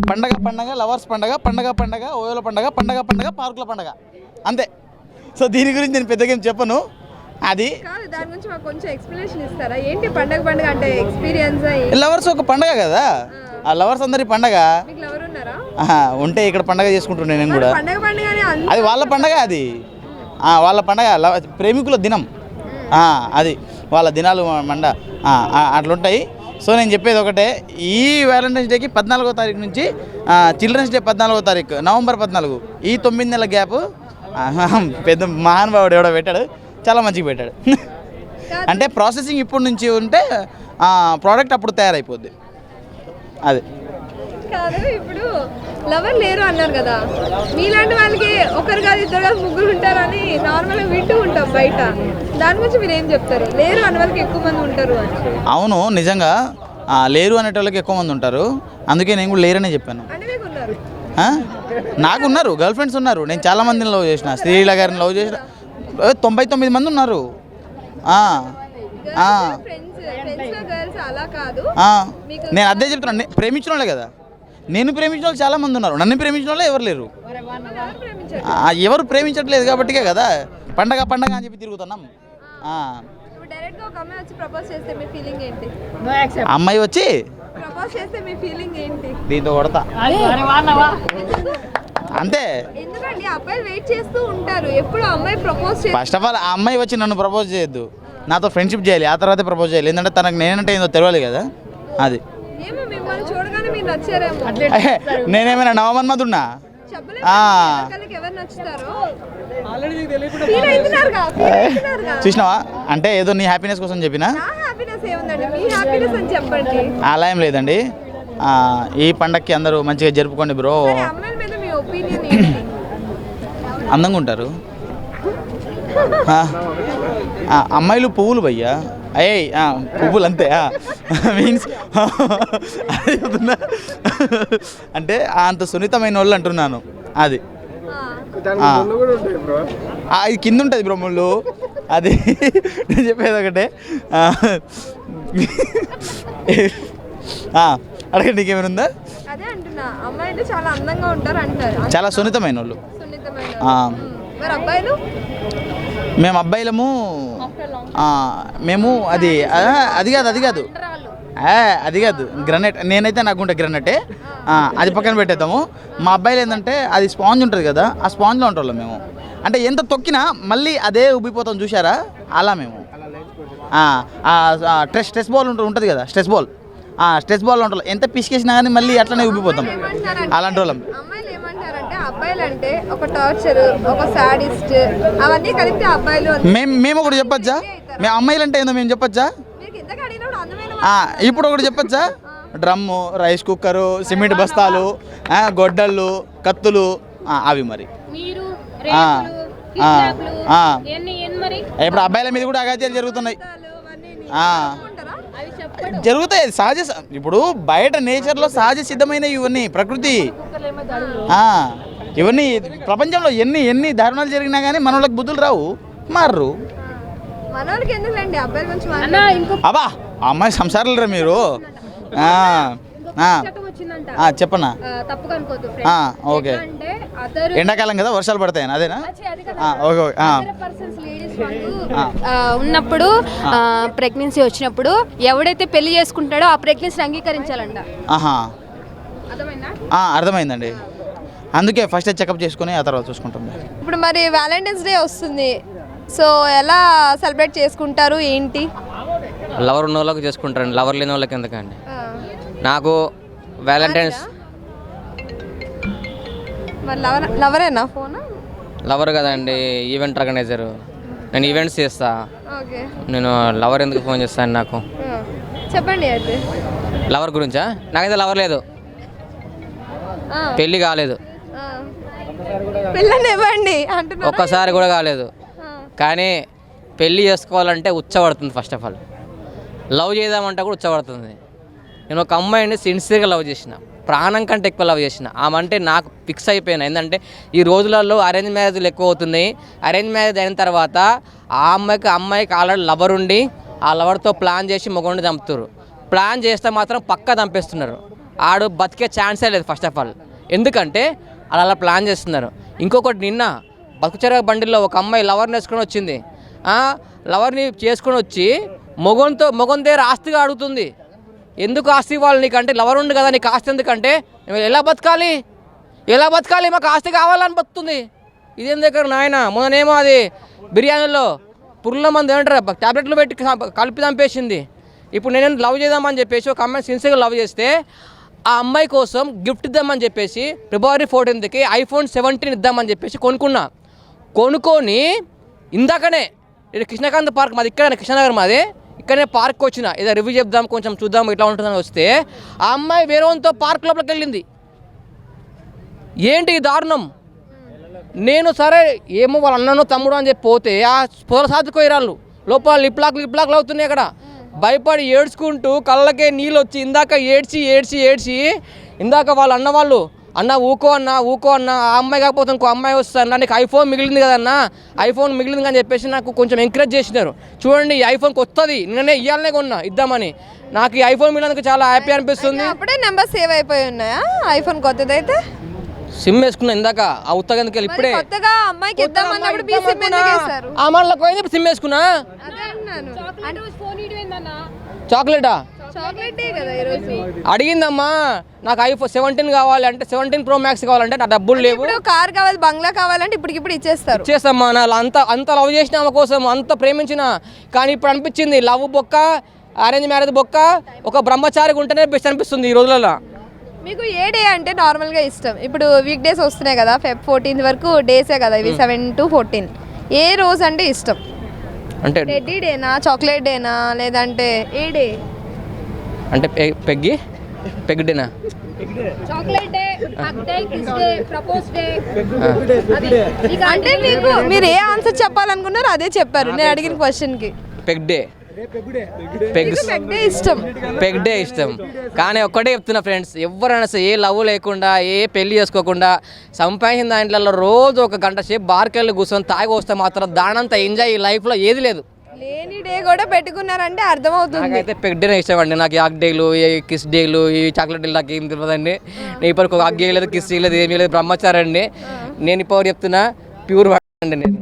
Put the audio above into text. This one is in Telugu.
పండగ పండగ, లవర్స్ పండగ, పండగ పండగ, ఓయోల పండగ, పండగ పండగ, పార్కుల పండగ, అంతే. సో దీని గురించి నేను పెద్దగా ఏం చెప్పను. అది కాదు, దాని గురించి మాకు కొంచెం ఎక్స్ప్లెనేషన్ ఇస్తారా? ఏంటి పండగ పండగ అంటే ఎక్స్పీరియన్స్? లవర్స్ ఒక పండగ కదా, ఆ లవర్స్ అందరి పండగ. మీకు లవర్ ఉన్నారా? ఉంటే ఇక్కడ పండగ చేసుకుంటున్నాను నేను కూడా. పండగ పండగనే అది వాళ్ళ పండగ, అది వాళ్ళ పండగ, ప్రేమికుల దినం. అది వాళ్ళ దినాలు మండ అట్లుంటాయి. సో నేను చెప్పేది ఒకటే, ఈ వ్యాలంటైన్స్ డేకి 14వ తారీఖు నుంచి చిల్డ్రన్స్ డే 14వ తారీఖు, నవంబర్ 14, ఈ 9 నెలల గ్యాప్ పెద్ద మహానుభావుడు ఎవడో పెట్టాడు, చాలా మంచిగా పెట్టాడు. అంటే ప్రాసెసింగ్ ఇప్పటి నుంచి ఉంటే ప్రోడక్ట్ అప్పుడు తయారైపోద్ది. అది కాదు. ఇప్పుడు లవర్ లేరు అన్నారు కదా, మీలాంటి వాళ్ళకి ఒకరు కాదు, ఇద్దరు కాదు, ముగ్గురు ఉంటారని నార్మల్గా వింటూ ఉంటాం బయట. దాని గురించి మీరు ఏం చెప్తారు? లేరు అన్న వాళ్ళకి ఎక్కువ మంది ఉంటారు అని. అవును, నిజంగా లేరు అనేటోళ్ళకి ఎక్కువ మంది ఉంటారు. అందుకే నేను కూడా లేరనే చెప్పాను. అంటే మీకు ఉన్నారు? నాకు ఉన్నారు, గర్ల్ ఫ్రెండ్స్ ఉన్నారు. నేను చాలా మందిని లవ్ చేసిన, శ్రీలీల గారిని లవ్ చేసిన 99 మంది ఉన్నారు. నేను అదే చెప్తున్నాను, ప్రేమించిన వాళ్ళే కదా. నేను ప్రేమించిన వాళ్ళు చాలా మంది ఉన్నారు, నన్ను ప్రేమించిన వాళ్ళు ఎవరు లేరు. ఎవరు ప్రేమించట్లేదు కాబట్టికే కదా పండగ పండగ అని చెప్పి తిరుగుతున్నాం. అమ్మాయి వచ్చి దీంతో కొడతా అంతే. ఫస్ట్ ఆఫ్ ఆల్ ఆ అమ్మాయి వచ్చి నన్ను ప్రపోజ్ చేయొద్దు, నాతో ఫ్రెండ్షిప్ చేయాలి, ఆ తర్వాత ప్రపోజ్ చేయాలి. ఎందుకంటే తనకు నేనంటే ఏందో తెలియాలి కదా. అది నేనేమైనా నవమన్మధున్నా? చూసినావా? అంటే ఏదో నీ హ్యాపీనెస్ కోసం చెప్పినా. అలా ఏం లేదండి. ఈ పండక్కి అందరూ మంచిగా జరుపుకోండి బ్రో. అందంగా ఉంటారు అమ్మాయిలు, పువ్వులు భయ్యా. అయ్యి పువ్వులు అంతే మీన్స్ అది చెప్తున్నా. అంటే అంత సున్నితమైన వాళ్ళు అంటున్నాను. అది ఇది కింద ఉంటుంది బ్రో ముళ్ళు. అది నేను చెప్పేది ఒకటే. అడగండి, నీకేమైనా ఉందా? చాలా సున్నితమైన వాళ్ళు మేము అబ్బాయిలము. మేము అది కాదు గ్రనైట్. నేనైతే నాకుంటే గ్రనైటే, అది పక్కన పెట్టేద్దాము. మా అబ్బాయిలు ఏంటంటే అది స్పాంజ్ ఉంటుంది కదా, ఆ స్పాంజ్లో ఉంటాం మేము. అంటే ఎంత తొక్కినా మళ్ళీ అదే ఉబ్బిపోతాం, చూసారా? అలా మేము స్ట్రెస్ బాల్ ఉంటుంది కదా, స్ట్రెస్ బాల్ ఉంటాం. ఎంత పిసికేసినా కానీ మళ్ళీ అట్లనే ఉబ్బిపోతాం, అలాంటి వాళ్ళం. అబ్బాయిలు అంటే ఒక టార్చర్, ఒక సాడిస్ట్, అవన్నీ కలిపితే అబ్బాయిలు. మేము ఒకటి చెప్పచ్చా? మేము అమ్మాయిలు అంటే ఏందో మేము చెప్పచ్చా? ఇప్పుడు ఒకటి చెప్పచ్చా? డ్రమ్ము, రైస్ కుక్కరు, సిమెంట్ బస్తాలు, గొడ్డళ్ళు, కత్తులు, అవి మరి. ఇప్పుడు అబ్బాయిల మీద కూడా అగాత్యాలు జరుగుతున్నాయి. జరుగుతాయి, సహజ. ఇప్పుడు బయట నేచర్లో సహజ సిద్ధమైన ఇవన్నీ, ప్రకృతి. ఇవన్నీ ప్రపంచంలో ఎన్ని దారుణాలు జరిగినా కానీ మన వాళ్ళకి బుద్ధులు రావు, మారరు. అబ్బా అమ్మాయి సంసారాలు రా మీరు. చెప్పనా? ఓకే, ఎండాకాలం కదా, వర్షాలు పడతాయని అదేనా? ఓకే. ఉన్నప్పుడు ప్రెగ్నెన్సీ వచ్చినప్పుడు ఎవడైతే పెళ్లి చేసుకుంటాడో ఆ ప్రెగ్నెన్సీని అంగీకరించాలంట. అర్థమైందండి. అందుకే ఫస్ట్ చెకప్ చేసుకుని ఆ తర్వాత చూసుకుంటాం. ఇప్పుడు మరి వ్యాలంటైన్స్ డే వస్తుంది, సో ఎలా సెలబ్రేట్ చేసుకుంటారు ఏంటి? లవర్ ఉన్న వాళ్ళకి చేసుకుంటారండి, లవర్ లేని వాళ్ళకి ఎందుకండి. నాకు వ్యాలంటైన్స్ లవరేనా? ఫోన్ లవర్ కదండి, ఈవెంట్ ఆర్గనైజరు. నేను ఈవెంట్స్ చేస్తా. నేను లవర్ ఎందుకు ఫోన్ చేస్తాను? నాకు చెప్పండి అయితే. లవర్ గురించా? నాకైతే లవర్ లేదు, పెళ్ళి కాలేదు, ఒక్కసారి కూడా కాలేదు. కానీ పెళ్ళి చేసుకోవాలంటే ఉచ్చబడుతుంది. ఫస్ట్ ఆఫ్ ఆల్ లవ్ చేద్దామంటే కూడా ఉచ్చబడుతుంది. నేను ఒక అమ్మాయిని సిన్సియర్గా లవ్ చేసిన, ప్రాణం కంటే ఎక్కువ లవ్ చేసిన. ఆమె అంటే నాకు ఫిక్స్ అయిపోయినా. ఎందుకంటే ఈ రోజులలో అరేంజ్ మ్యారేజ్లు ఎక్కువ అవుతున్నాయి. అరేంజ్ మ్యారేజ్ అయిన తర్వాత ఆ అమ్మాయికి ఆల్రెడీ లవర్ ఉండి ఆ లవర్తో ప్లాన్ చేసి మొగోడిని చంపుతారు. ప్లాన్ చేస్తే మాత్రం పక్కా చంపేస్తున్నారు. ఆడు బతికే ఛాన్సే లేదు ఫస్ట్ ఆఫ్ ఆల్. ఎందుకంటే అలా ప్లాన్ చేస్తున్నారు. ఇంకొకటి నిన్న బతుకుచెర బండిలో ఒక అమ్మాయి లవర్ని వేసుకొని వచ్చింది. లవర్ని చేసుకొని వచ్చి మొగన్ దగ్గర ఆస్తిగా అడుగుతుంది. ఎందుకు ఆస్తి ఇవ్వాలి నీకంటే, లవర్ ఉంది కదా నీకు ఆస్తి ఎందుకంటే, ఎలా బతకాలి మాకు ఆస్తి కావాలని బతుకుతుంది. ఇదేం దగ్గర నాయన. మొన్ననేమో అది బిర్యానీలో పురుగుల మంది ఏమంటారు ట్యాబ్లెట్లు పెట్టి కలిపి చంపేసింది. ఇప్పుడు నేను లవ్ చేద్దామని చెప్పేసి ఒక అమ్మాయి సిన్సియర్గా లవ్ చేస్తే ఆ అమ్మాయి కోసం గిఫ్ట్ ఇద్దామని చెప్పేసి ఫిబ్రవరి 14కి iPhone 17 ఇద్దామని చెప్పేసి కొనుక్కొని ఇందాకనే కృష్ణకాంత్ పార్క్ మాది ఇక్కడ కృష్ణనగర్ మాది, ఇక్కడనే పార్క్ వచ్చిన ఏదో రివ్యూ చెప్దాం కొంచెం చూద్దాం ఇట్లా ఉంటుందని వస్తే ఆ అమ్మాయి వేరే వాళ్ళతో పార్క్ లోపలికి వెళ్ళింది. ఏంటి దారుణం. నేను సరే ఏమో వాళ్ళ అన్ననో తమ్ముడు అని చెప్పి పోతే ఆ పొల సాదుకోరాళ్ళు లోపల లిప్లాక్లు అవుతున్నాయి. అక్కడ భయపడి ఏడ్చుకుంటూ కళ్ళకే నీళ్ళు వచ్చి ఇందాక ఏడ్చి ఇందాక వాళ్ళ అన్న ఊకో అన్న ఆ అమ్మాయి కాకపోతే ఇంకో అమ్మాయి వస్తాను నీకు iPhone మిగిలింది కదన్నా, iPhone మిగిలింది అని చెప్పేసి నాకు కొంచెం ఎంకరేజ్ చేసినారు. చూడండి ఈ iPhone కొత్తది నిన్ననే ఇవ్వాలనే కొన్నా ఇద్దామని. నాకు ఈ iPhone మిగిలినందుకు చాలా హ్యాపీ అనిపిస్తుంది. అప్పుడే నెంబర్ సేవ్ అయిపోయి ఉన్నాయా iPhone కొత్తది అయితే? సిమ్ వేసుకున్నా ఇందాక ఆ ఉత్తగందుకు వెళ్ళి ఇప్పుడే కొత్తగా అమ్మాయికి ఇద్దామన్నప్పుడు బి సిమ్ ఎందుకు వేశారు? ఆ మనలకు పోయింది ఇప్పుడు సిమ్ వేసుకున్నా. అదే అన్నాను. చాక్లెటా చాక్లెటే కదా ఈ రోజు. అడిగిందమ్మా నాకు iPhone 17 కావాలి అంటే 17 Pro Max కావాలంటే నా డబ్బులు లేవు. ఇప్పుడు కార్ కావాలి బంగ్లా కావాలంటే ఇప్పటికిప్పుడు ఇచ్చేస్తారు. ఇచ్చేస్తామ్మా. నా అంత లవ్ చేసిన ఆమె కోసం అంత ప్రేమించిన, కానీ ఇప్పుడు అనిపించింది లవ్ బొక్క అరేంజ్ మ్యారేజ్ బొక్క, ఒక బ్రహ్మచారికి ఉంటేనే బెస్ట్ అనిపిస్తుంది ఈ రోజులలో. మీకు ఏ డే అంటే నార్మల్గా ఇష్టం? ఇప్పుడు వీక్ డేస్ వస్తున్నాయి కదా, Feb 14th వరకు డేసే కదా ఇవి, 7 to 14. ఏ రోజు అంటే ఇష్టం? అంటే టెడ్డీ డేనా, చాక్లెట్ డేనా, లేదంటే ఏ డే? అంటే పెగ్ డేనా? Chocolate day, hug day, kiss day, propose day. అంటే మీకు మీరు ఏ ఆన్సర్ చెప్పాలనుకున్నారో అదే చెప్పారు నేను అడిగిన క్వశ్చన్కి. పెగ్ డే పెగ్ డే ఇష్టం. కానీ ఒక్కటే చెప్తున్నా ఫ్రెండ్స్, ఎవరైనా సరే ఏ లవ్ లేకుండా ఏ పెళ్లి చేసుకోకుండా సంపాదించిన దాంట్లో రోజు ఒక గంట సేపు బార్కెళ్ళి కూర్చొని తాగి వస్తే మాత్రం దానంతా ఎంజాయ్ ఈ లైఫ్లో ఏది లేదు. లేని డే కూడా పెట్టుకున్నారంటే అర్థమవుతుంది. నాకైతే పెగ్ డేనే ఇష్టం అండి. నాకు ఈ హగ్ డేలు, ఈ కిస్ డేలు, ఈ చాక్లెట్ డేలు నాకు ఏం తెలియదండి. నేను ఇప్పటికి హగ్ చేయలేదు, కిస్ చేయలేదు, ఏమీ లేదు, బ్రహ్మచారి అండి నేను. ఇప్పుడు చెప్తున్నా ప్యూర్ అండి నేను.